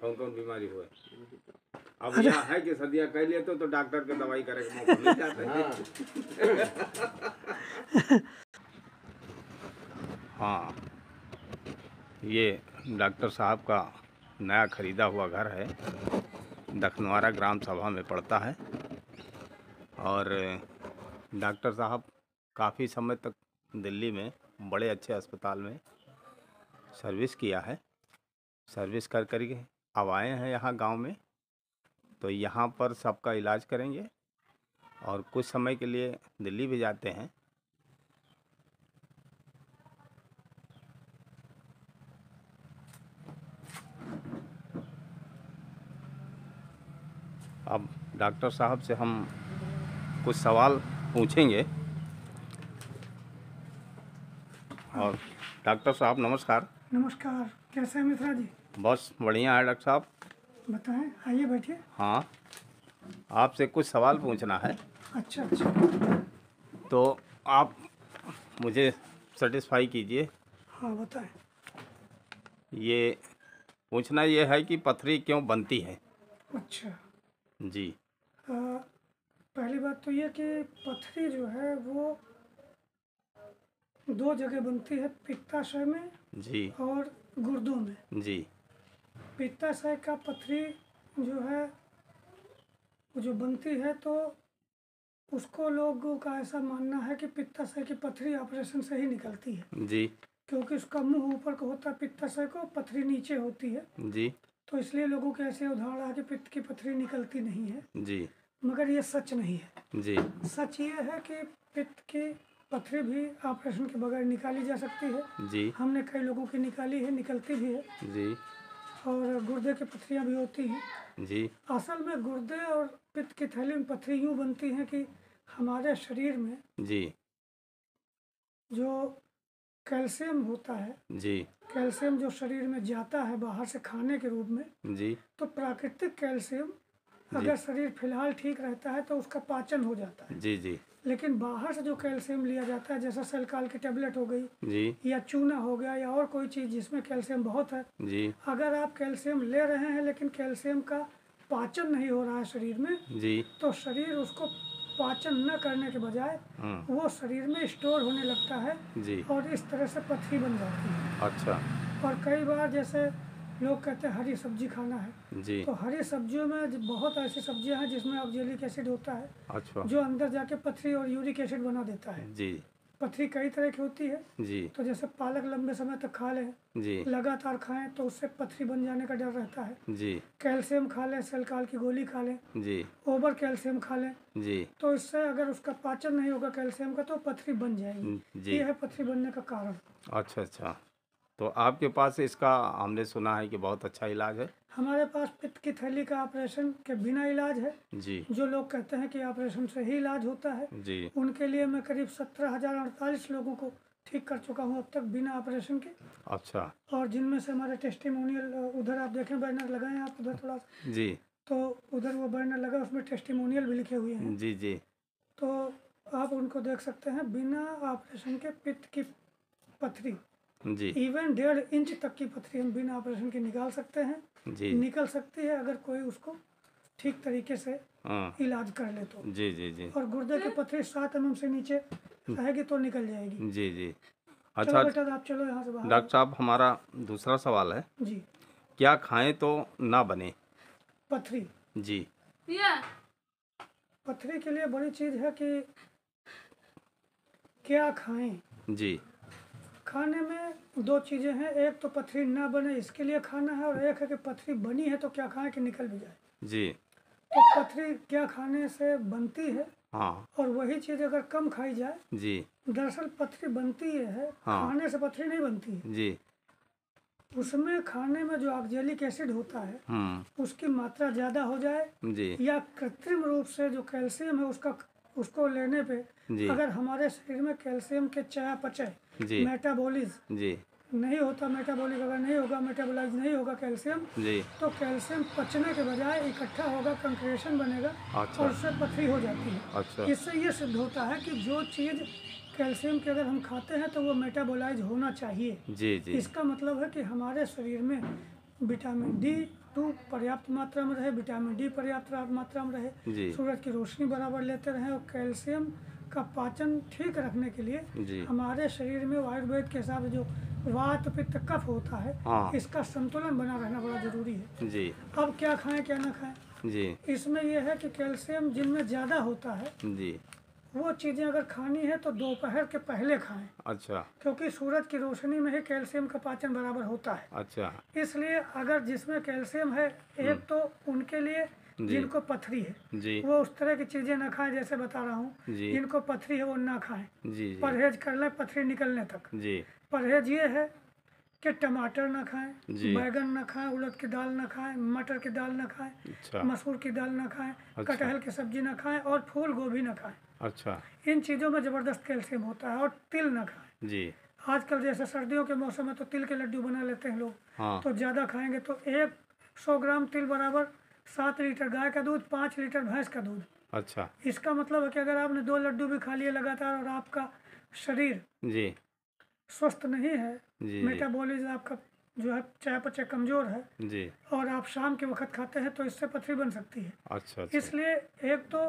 कौन कौन बीमारी हुआ? अब यहाँ है कि सदिया कह लिए तो डॉक्टर के दवाई करे के मौका मिल जाता है। हाँ, ये डॉक्टर साहब का नया खरीदा हुआ घर है, दखनवारा ग्राम सभा में पड़ता है। और डॉक्टर साहब काफ़ी समय तक दिल्ली में बड़े अच्छे अस्पताल में सर्विस किया है। सर्विस कर के अब आए हैं यहाँ गांव में, तो यहाँ पर सबका इलाज करेंगे और कुछ समय के लिए दिल्ली भी जाते हैं। अब डॉक्टर साहब से हम कुछ सवाल पूछेंगे। और डॉक्टर साहब नमस्कार। नमस्कार, कैसे हैं मिश्रा जी? बस बढ़िया है डॉक्टर साहब। बताएं, आइए बैठिए। हाँ, आपसे कुछ सवाल पूछना है। अच्छा, तो आप मुझे सेटिस्फाई कीजिए। हाँ बताएं। ये पूछना ये है कि पथरी क्यों बनती है? अच्छा जी। पहली बात तो ये कि पथरी जो है वो दो जगह बनती है, पित्ताशय में जी और गुर्दों में। जी। पित्ताशय का पथरी जो है वो जो बनती है तो उसको लोगों का ऐसा मानना है कि पित्ताशय की पथरी ऑपरेशन से ही निकलती है जी। क्योंकि उसका मुंह ऊपर को होता है पित्ताशय को, पथरी नीचे होती है जी। तो इसलिए लोगों के ऐसे उदाहरण है कि पित्त की पथरी निकलती नहीं है। जी। मगर ये सच नहीं है। जी। सच ये है कि पित्त की पथरी भी ऑपरेशन के बगैर निकाली जा सकती है। जी। हमने कई लोगों की निकाली है, निकलती भी है। जी। और गुर्दे की पथरियाँ भी होती हैं। जी। असल में गुर्दे और पित्त की थैली में पथरी यूँ बनती हैं कि हमारे शरीर में जी। जो कैल्शियम होता है, जी। कैल्शियम जो शरीर में जाता है बाहर से खाने के रूप में, जी। तो प्राकृतिक कैल्शियम अगर शरीर फिलहाल ठीक रहता है तो उसका पाचन हो जाता है। जी। जी। लेकिन बाहर से जो कैल्शियम लिया जाता है, जैसा सेलकाल की टेबलेट हो गई जी। या चूना हो गया या और कोई चीज़ जिसमें कैल्शियम बहुत है, जी। अगर आप कैल्शियम ले रहे हैं लेकिन कैल्शियम का पाचन नहीं हो रहा है शरीर में, जी। तो शरीर उसको पाचन न करने के बजाय वो शरीर में स्टोर होने लगता है जी। और इस तरह से पथरी बन जाती है। अच्छा। और कई बार जैसे लोग कहते हैं हरी सब्जी खाना है, जी। तो हरी सब्जियों में बहुत ऐसी सब्जियां हैं जिसमें ऑक्जेलिक एसिड होता है। अच्छा। जो अंदर जाके पथरी और यूरिक एसिड बना देता है। जी। पथरी कई तरह की होती है। जी। तो जैसे पालक लंबे समय तक खा लें, जी। लगातार खाएं तो उससे पथरी बन जाने का डर रहता है। जी। कैल्शियम खा लें, सेलकाल की गोली खा लें, जी। ओवर कैल्शियम खा लें, जी। तो इससे अगर उसका पाचन नहीं होगा कैल्शियम का तो पथरी बन जाएगी। जी। ये है पथरी बनने का कारण। अच्छा अच्छा, तो आपके पास इसका हमने सुना है कि बहुत अच्छा इलाज है। हमारे पास पित्त की थैली का ऑपरेशन के बिना इलाज है। जी। जो लोग कहते हैं कि ऑपरेशन से ही इलाज होता है, जी। उनके लिए मैं करीब 17,048 लोगों को ठीक कर चुका हूँ अब तक बिना ऑपरेशन के। अच्छा। और जिनमें से हमारे टेस्टिमोनियल, उधर आप देखें बैनर लगाए हैं आप उधर थोड़ा सा, जी। तो उधर वो बैनर लगा, उसमें टेस्टिमोनियल भी लिखे हुए हैं। जी। जी। तो आप उनको देख सकते हैं। बिना ऑपरेशन के पित्त की पथरी जी। इवन 1.5 इंच तक की पथरी हम बिना ऑपरेशन के निकाल सकते हैं। जी। निकल सकती है अगर कोई उसको ठीक तरीके से इलाज कर ले तो। जी। जी। जी। और गुर्दे की पथरी 7 mm से नीचे रहेगी तो निकल जाएगी। जी। जी। चलो अच्छा बेटा, आप चलो यहाँ से बाहर। डॉक्टर साहब, हमारा दूसरा सवाल है, जी। क्या खाएं तो ना बने पथरी। जी। पथरी के लिए बड़ी चीज़ है कि क्या खाएं। जी। खाने में दो चीज़ें हैं, एक तो पथरी ना बने इसके लिए खाना है, और एक है कि पथरी बनी है तो क्या खाएं कि निकल भी जाए। जी। तो पथरी क्या खाने से बनती है, हाँ। और वही चीज़ अगर कम खाई जाए। जी। दरअसल पथरी बनती है, हाँ। खाने से पथरी नहीं बनती है। जी। उसमें खाने में जो ऑक्जेलिक एसिड होता है उसकी मात्रा ज़्यादा हो जाए, जी। या कृत्रिम रूप से जो कैल्शियम है उसको लेने पे अगर हमारे शरीर में कैल्शियम के चयापचय, मेटाबॉलिज्म जी। नहीं होता, मेटाबॉलिक अगर नहीं होगा, मेटाबोलाइज नहीं होगा कैल्शियम, जी। तो कैल्शियम पचने के बजाय इकट्ठा होगा, कंक्रेशन बनेगा। अच्छा। और उससे पथरी हो जाती है। अच्छा। इससे ये सिद्ध होता है कि जो चीज़ कैल्शियम की अगर हम खाते हैं तो वो मेटाबोलाइज होना चाहिए। जी। जी। इसका मतलब है कि हमारे शरीर में विटामिन डी धातु पर्याप्त मात्रा में रहे, विटामिन डी पर्याप्त मात्रा में रहे, जी सूरज की रोशनी बराबर लेते रहें, और कैल्शियम का पाचन ठीक रखने के लिए जी हमारे शरीर में आयुर्वेद के हिसाब से जो वात पित्त कफ होता है, हाँ इसका संतुलन बना रहना बड़ा जरूरी है। जी अब क्या खाएं क्या ना खाएं, जी इसमें यह है कि कैल्शियम जिनमें ज़्यादा होता है जी वो चीज़ें अगर खानी है तो दोपहर के पहले खाएं, अच्छा क्योंकि सूरज की रोशनी में ही कैल्शियम का पाचन बराबर होता है। अच्छा इसलिए अगर जिसमें कैल्शियम है, एक तो उनके लिए जी जिनको पथरी है जी वो उस तरह की चीज़ें ना खाएं, जैसे बता रहा हूँ। जी जिनको पथरी है वो ना खाएं, जी जी परहेज कर लें पथरी निकलने तक। जी परहेज ये है कि टमाटर ना खाएं, जी बैगन ना खाएं, उड़द की दाल ना खाएं, मटर की दाल ना खाएं, अच्छा मसूर की दाल ना खाएं, अच्छा। कटहल की सब्जी ना खाएं, और फूल गोभी ना खाएं। अच्छा इन चीज़ों में ज़बरदस्त कैल्शियम होता है। और तिल ना खाएं। जी आजकल जैसे सर्दियों के मौसम में तो तिल के लड्डू बना लेते हैं लोग, हाँ तो ज़्यादा खाएंगे तो 100 ग्राम तिल बराबर 7 लीटर गाय का दूध, 5 लीटर भैंस का दूध। अच्छा इसका मतलब है कि अगर आपने 2 लड्डू भी खा लिए लगातार और आपका शरीर जी स्वस्थ नहीं है, जी मेटाबॉलिज्म आपका जो है चयापचय कमज़ोर है, जी और आप शाम के वक्त खाते हैं तो इससे पथरी बन सकती है। अच्छा अच्छा इसलिए एक तो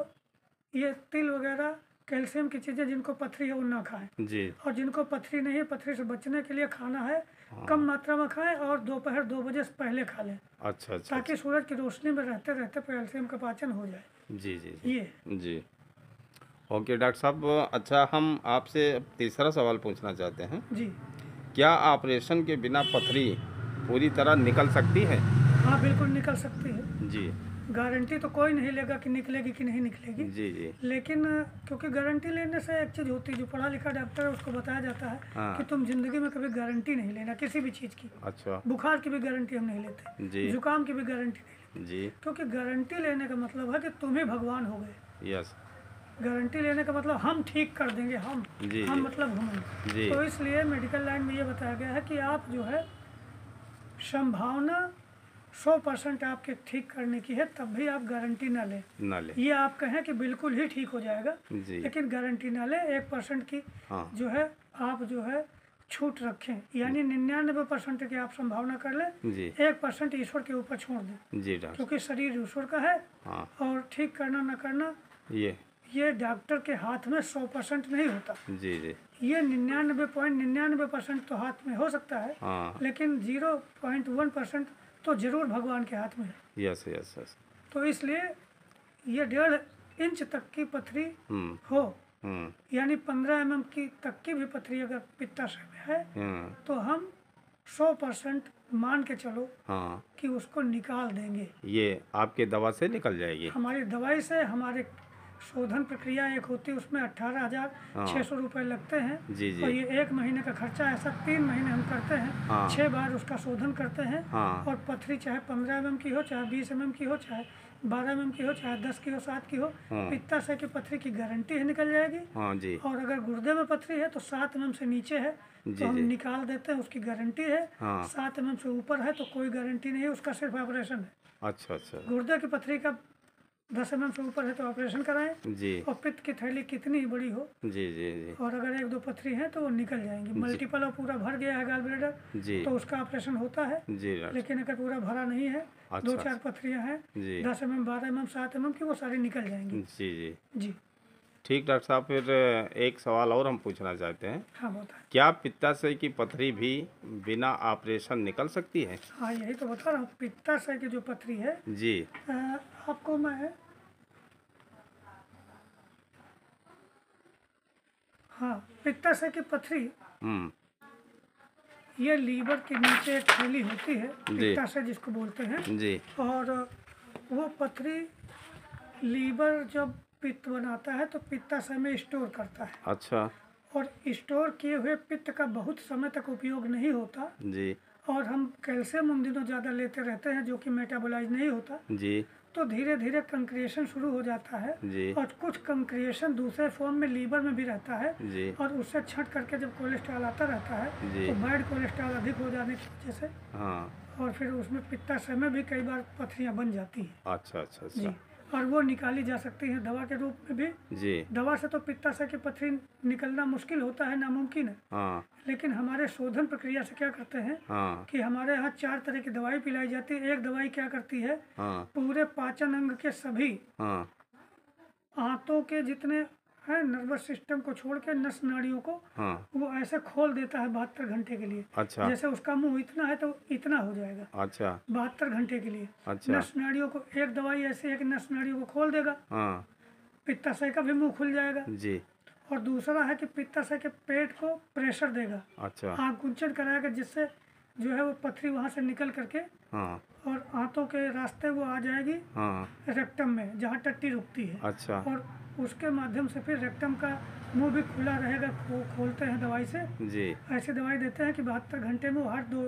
ये तिल वगैरह कैल्शियम की चीज़ें जिनको पथरी है वो ना खाएं, जी और जिनको पथरी नहीं है, पथरी से बचने के लिए खाना है हाँ। कम मात्रा में खाएं और दोपहर 2 बजे से पहले खा लें, अच्छा अच्छा ताकि सूरज की रोशनी में रहते रहते कैल्शियम का पाचन हो जाए। जी जी जी ये जी ओके डॉक्टर साहब। अच्छा, हम आपसे अब तीसरा सवाल पूछना चाहते हैं। जी क्या ऑपरेशन के बिना पथरी पूरी तरह निकल सकती है? हाँ, बिल्कुल निकल सकती है। जी गारंटी तो कोई नहीं लेगा कि निकलेगी कि नहीं निकलेगी, जी जी लेकिन क्योंकि गारंटी लेने से एक चीज़ होती है, जो पढ़ा लिखा डॉक्टर है उसको बताया जाता है हाँ। कि तुम जिंदगी में कभी गारंटी नहीं लेना किसी भी चीज़ की। अच्छा बुखार की भी गारंटी हम नहीं लेते, जी जुकाम की भी गारंटी नहीं लेते, जी क्योंकि गारंटी लेने का मतलब है कि तुम ही भगवान हो गए। यस गारंटी लेने का मतलब हम ठीक कर देंगे, जी हम जी मतलब हम। जी तो इसलिए मेडिकल लाइन में ये बताया गया है कि आप जो है संभावना 100% आपके ठीक करने की है, तब भी आप गारंटी ना लें। ना ले ये आप कहें कि बिल्कुल ही ठीक हो जाएगा, जी लेकिन गारंटी ना लें। 1% की हाँ जो है आप जो है छूट रखें, यानी 99% की आप संभावना कर लें, जी 1% ईश्वर के ऊपर छोड़ दें, जी डॉक्टर क्योंकि शरीर ईश्वर का है हाँ और ठीक करना ना करना ये डॉक्टर के हाथ में 100% नहीं होता। जी जी ये 99.99% तो हाथ में हो सकता है, हाँ लेकिन 0.1% तो जरूर भगवान के हाथ में है। यस यस यस तो इसलिए ये 1.5 इंच तक की पथरी हो, यानी 15 mm की तक की भी पथरी अगर पित्ताशय में है तो हम 100% मान के चलो हाँ कि उसको निकाल देंगे। ये आपके दवा से निकल जाएगी? हमारी दवाई से, हमारे शोधन प्रक्रिया एक होती है, उसमें 18,600 रुपये लगते हैं। जी जी और ये 1 महीने का खर्चा, ऐसा 3 महीने हम करते हैं। हाँ 6 बार उसका शोधन करते हैं। हाँ और पथरी चाहे 15 mm की हो, चाहे 20 mm की हो, चाहे 12 mm की हो, चाहे 10 की हो, 7 की हो, हाँ पित्ताशय की पथरी की गारंटी है निकल जाएगी। हाँ जी और अगर गुर्दे में पथरी है तो 7 mm से नीचे है जी तो हम जी निकाल देते हैं, उसकी गारंटी है। हाँ 7 mm से ऊपर है तो कोई गारंटी नहीं है, उसका सिर्फ ऑपरेशन है। अच्छा अच्छा गुर्दे की पथरी का 10 mm से ऊपर है तो ऑपरेशन कराएं। जी और पित्त की थैली कितनी ही बड़ी हो, जी जी जी और अगर 1-2 पथरी है तो वो निकल जाएंगी। मल्टीपल और पूरा भर गया है गॉल ब्लैडर जी तो उसका ऑपरेशन होता है, जी डॉक्टर लेकिन अगर पूरा भरा नहीं है, अच्छा 2-4 पथरियां हैं, जी 10 mm, 12 mm, 7 mm की, वो सारी निकल जाएंगी। जी जी जी ठीक डॉक्टर साहब, फिर एक सवाल और हम पूछना चाहते हैं। हाँ, बताएं। क्या पित्ताशय की पथरी भी बिना ऑपरेशन निकल सकती है? हाँ, यही तो बता रहा हूँ। पित्ताशय की जो पथरी है, जी आपको मैं हाँ, पित्ताशय की पथरी ये लीवर के नीचे एक थैली होती है, पित्ताशय जिसको बोलते हैं जी और वो पथरी लीवर जब पित्त बनाता है तो पित्ताशय में स्टोर करता है। अच्छा और स्टोर किए हुए पित्त का बहुत समय तक उपयोग नहीं होता, जी और हम कैल्शियम उन दिनों ज़्यादा लेते रहते हैं जो कि मेटाबोलाइज नहीं होता, जी तो धीरे धीरे कंक्रिएशन शुरू हो जाता है। जी और कुछ कंक्रिएशन दूसरे फॉर्म में लीवर में भी रहता है, जी और उससे छट करके जब कोलेस्ट्रॉल आता रहता है जी तो बैड कोलेस्ट्रॉल अधिक हो जाने की वजह से हाँ और फिर उसमें पित्ताशय में भी कई बार पथरियाँ बन जाती हैं। अच्छा अच्छा जी, अच्छा और वो निकाली जा सकती है दवा के रूप में भी। जी। दवा से तो पित्ताशय की पथरी निकलना मुश्किल होता है, नामुमकिन है। हाँ। लेकिन हमारे शोधन प्रक्रिया से क्या करते हैं हाँ। कि हमारे यहाँ 4 तरह की दवाई पिलाई जाती है। एक दवाई क्या करती है, हाँ। पूरे पाचन अंग के सभी हाँ। आंतों के जितने हैं नर्वस सिस्टम को छोड़ के नस नाड़ियों को हाँ। वो ऐसे खोल देता है 72 घंटे के लिए। अच्छा। जैसे उसका मुंह इतना है तो इतना हो जाएगा। अच्छा। 72 घंटे के लिए। अच्छा। नस नाड़ियों को एक दवाई ऐसे एक नस नाड़ियों को खोल देगा, हाँ। पित्ताशय का भी मुंह खुल जाएगा। जी। और दूसरा है कि पित्ताशय के पेट को प्रेशर देगा, अच्छा। आकुंचन कराएगा, जिससे जो है वो पथरी वहाँ से निकल करके हाँ। और आंतों के रास्ते वो आ जाएगी हाँ। रेक्टम में, जहाँ टट्टी रुकती है। अच्छा। और उसके माध्यम से फिर रेक्टम का मुंह भी खुला रहेगा, खोलते हैं दवाई से। जी। ऐसी दवाई देते हैं कि 72 घंटे में, हर 2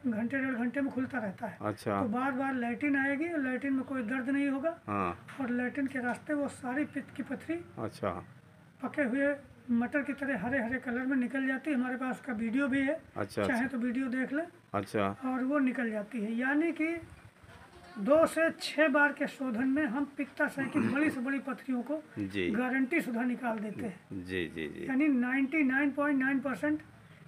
घंटे 1.5 घंटे में खुलता रहता है। अच्छा। तो बार बार लैट्रिन आएगी, लैट्रिन में कोई दर्द नहीं होगा। हाँ। और लैट्रिन के रास्ते वो सारी पित्त की पथरी अच्छा। पके हुए मटर की तरह हरे हरे कलर में निकल जाती है। हमारे पास उसका वीडियो भी है, अच्छा। चाहे तो वीडियो देख ले। अच्छा। और वो निकल जाती है। यानी कि 2 से 6 बार के शोधन में हम पित्ताशय की बड़ी से बड़ी पथरियों को जी। गारंटी सुधा निकाल देते हैं। जी। जी। जी। यानी 99.9%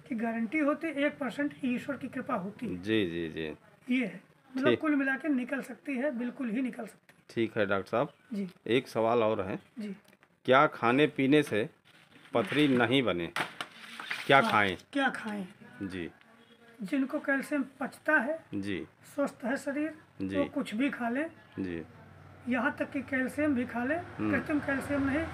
की गारंटी होती है, 1% ईश्वर की कृपा होती है। जी। जी। जी। ये है, मतलब कुल मिला के निकल सकती है, बिल्कुल ही निकल सकती ठीक है डॉक्टर साहब, है। जी एक सवाल और है। जी। क्या खाने पीने से पथरी नहीं बने? क्या खाएं? क्या खाएं? जी। जिनको कैल्शियम पचता है, जी। स्वस्थ है शरीर, जी। तो कुछ भी खा लें। जी। यहाँ तक कि कैल्शियम भी खा लें, कृत्रिम कैल्शियम नहीं।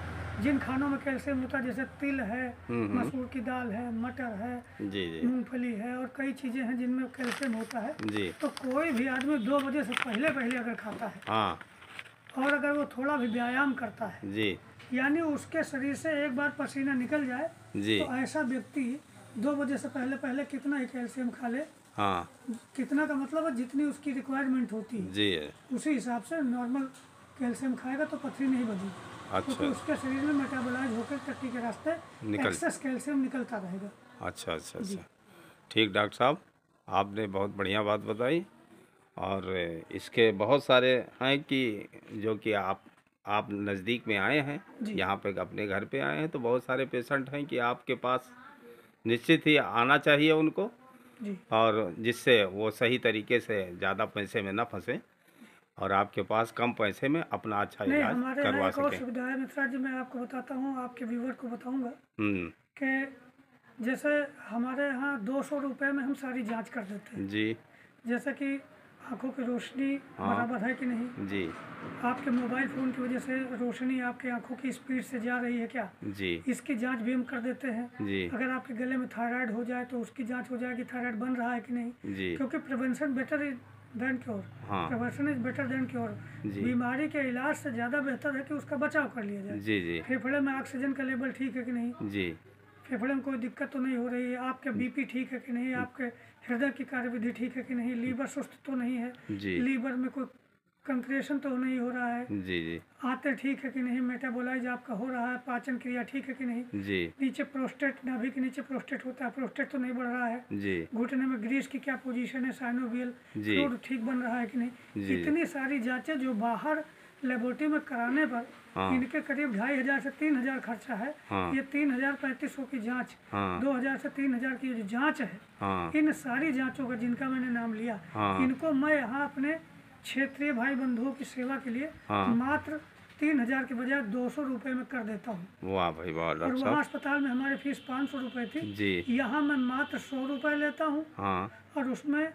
जिन खानों में कैल्शियम होता है, जैसे तिल है, मसूर की दाल है, मटर है, जी। जी। मूंगफली है, और कई चीज़ें हैं जिनमें कैल्शियम होता है। जी। तो कोई भी आदमी 2 बजे से पहले पहले अगर खाता है, हाँ। और अगर वो थोड़ा भी व्यायाम करता है, जी। यानी उसके शरीर से एक बार पसीना निकल जाए, जी। तो ऐसा व्यक्ति 2 बजे से पहले पहले कितना ही कैल्शियम खा ले, हाँ। कितना का मतलब है जितनी उसकी रिक्वायरमेंट होती है, जी। उसी हिसाब से नॉर्मल कैल्शियम खाएगा तो पथरी नहीं बनेगी। अच्छा। क्योंकि उसके शरीर में मेटाबोलाइज होकर टट्टी के रास्ते एक्सेस कैल्शियम निकलता रहेगा। अच्छा। अच्छा। अच्छा। ठीक डॉक्टर साहब, आपने बहुत बढ़िया बात बताई। और इसके बहुत सारे हैं कि जो कि आप नज़दीक में आए हैं, यहाँ पे अपने घर पे आए हैं, तो बहुत सारे पेशेंट हैं कि आपके पास निश्चित ही आना चाहिए उनको। जी। और जिससे वो सही तरीके से ज़्यादा पैसे में ना फंसे और आपके पास कम पैसे में अपना अच्छा नहीं, इलाज हमारे करवा यहाँ एक और सकें। सुविधा है मित्रा जी, मैं आपको बताता हूँ, आपके व्यूवर को बताऊँगा हम्म। कि जैसे हमारे यहाँ 200 रुपये में हम सारी जांच कर देते हैं। जी। जैसे कि आँखों की रोशनी बराबर है कि नहीं, जी। आपके मोबाइल फ़ोन की वजह से रोशनी आपके आँखों की स्पीड से जा रही है क्या, जी। इसकी जांच भी हम कर देते हैं। जी। अगर आपके गले में थायराइड हो जाए तो उसकी जांच हो जाएगी, थायराइड बन रहा है कि नहीं। जी। क्योंकि प्रिवेंशन बेटर देन क्योर। हाँ। Prevention is better than cure. जी। बीमारी के इलाज से ज़्यादा बेहतर है कि उसका बचाव कर लिया जाए। जी। जी। फेफड़े में ऑक्सीजन का लेवल ठीक है कि नहीं, जी। फेफड़े में कोई दिक्कत तो नहीं हो रही है, आपके बीपी ठीक है कि नहीं, आपके हृदय की कार्यविधि ठीक है कि नहीं, लीवर सुस्त तो नहीं है, जी। लीवर में कोई कंक्रेशन तो नहीं हो रहा है, जी। जी। आते ठीक है कि नहीं, मेटाबोलाइज आपका हो रहा है, पाचन क्रिया ठीक है कि नहीं, जी। नीचे प्रोस्टेट, नाभि के नीचे प्रोस्टेट होता है, प्रोस्टेट तो नहीं बढ़ रहा है, जी। घुटने में ग्रीस की क्या पोजीशन है, साइनोवियल जी। फ्लूइड ठीक बन रहा है कि नहीं। जी। इतनी सारी जांचें जो बाहर लेबोरेटरी में कराने पर इनके करीब 2500 से 3000 खर्चा है। ये 3500 की जांच, 2000 से 3000 की जो जांच है, इन सारी जांचों का जिनका मैंने नाम लिया, इनको मैं यहाँ अपने क्षेत्रीय भाई बंधुओं की सेवा के लिए मात्र 3000 के बजाय 200 रुपये में कर देता हूँ। वाह भाई वाह और डॉक्टर वहाँ साहब। अस्पताल में हमारी फीस 500 रुपये थी, जी। यहाँ मैं मात्र 100 रुपये लेता हूँ। और उसमें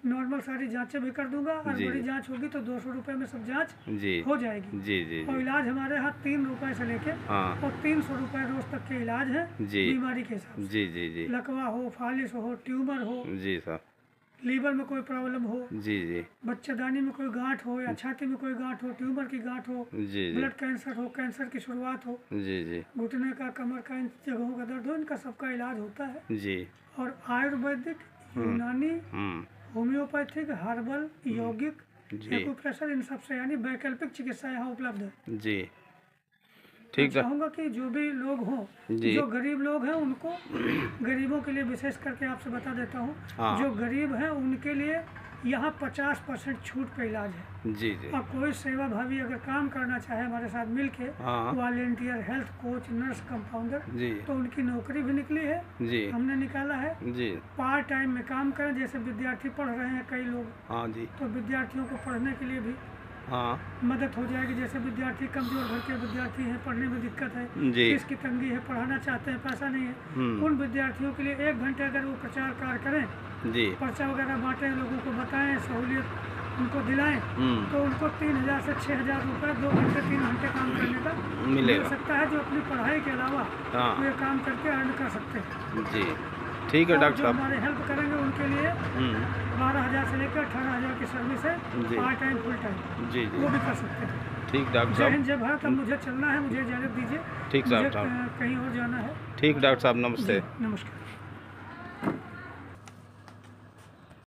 नॉर्मल सारी जांचें भी कर दूंगा, और जी। बड़ी जांच होगी तो 200 रुपये में सब जांच जी। हो जाएगी। जी। जी। और इलाज हमारे यहाँ 3 रुपये से लेके और 300 रुपये रोज तक के इलाज है जी। बीमारी के हिसाब से। जी। जी। जी। लकवा हो, फालिस हो, ट्यूमर हो, जी सर। लीवर में कोई प्रॉब्लम हो, जी। जी। बच्चेदानी में कोई गांठ हो, या छाती में कोई गांठ हो, ट्यूमर की गांठ हो, जी। जी। ब्लड कैंसर हो, कैंसर की शुरुआत हो, जी। जी। घुटने का, कमर का, इन जगहों का दर्द हो, इनका सबका इलाज होता है। जी। और आयुर्वेदिक, यूनानी, होम्योपैथिक, हर्बल, यौगिक, एक्यूप्रेशर, इन सबसे यानी वैकल्पिक चिकित्सा यहाँ उपलब्ध है। जी। ठीक है। चाहूँगा कि जो भी लोग हों, जो गरीब लोग हैं उनको, गरीबों के लिए विशेष करके आपसे बता देता हूँ, जो गरीब हैं उनके लिए यहाँ 50% छूट पे इलाज है। जी जी। अब कोई सेवाभावी अगर काम करना चाहे हमारे साथ मिलके, हाँ volunteer, health coach, nurse, compounder, जी तो उनकी नौकरी भी निकली है, जी हमने निकाला है। जी। पार्ट टाइम में काम करें, जैसे विद्यार्थी पढ़ रहे हैं कई लोग, हाँ जी। तो विद्यार्थियों को पढ़ने के लिए भी हाँ मदद हो जाएगी। जैसे विद्यार्थी कमजोर घर के विद्यार्थी हैं, पढ़ने में दिक्कत है, जी। फीस की तंगी है, पढ़ाना चाहते हैं, पैसा नहीं है, उन विद्यार्थियों के लिए 1 घंटे अगर वो प्रचार कार्य करें, जी पर्चा वगैरह बांटें, लोगों को बताएं, सहूलियत उनको दिलाएं, तो उनको 3000 से 6000 रुपये 2 घंटे 3 घंटे काम करने का मिल मिलेगा। सकता है, जो अपनी पढ़ाई के अलावा हाँ वो ये काम करके अर्न कर सकते हैं। जी ठीक है और डॉक्टर जो साहब। हमारे हेल्प करेंगे उनके लिए 12,000 से लेकर 18,000 की सर्विस है, जी। पार्ट टाइम फुल टाइम, जी वो जी भी कर सकते हैं। ठीक डॉक्टर जय हिंद, साहब। जय भारत। अब मुझे चलना है, मुझे इजाज़त दीजिए। ठीक मुझे साहब। कहीं और जाना है। ठीक डॉक्टर साहब, नमस्ते। नमस्कार।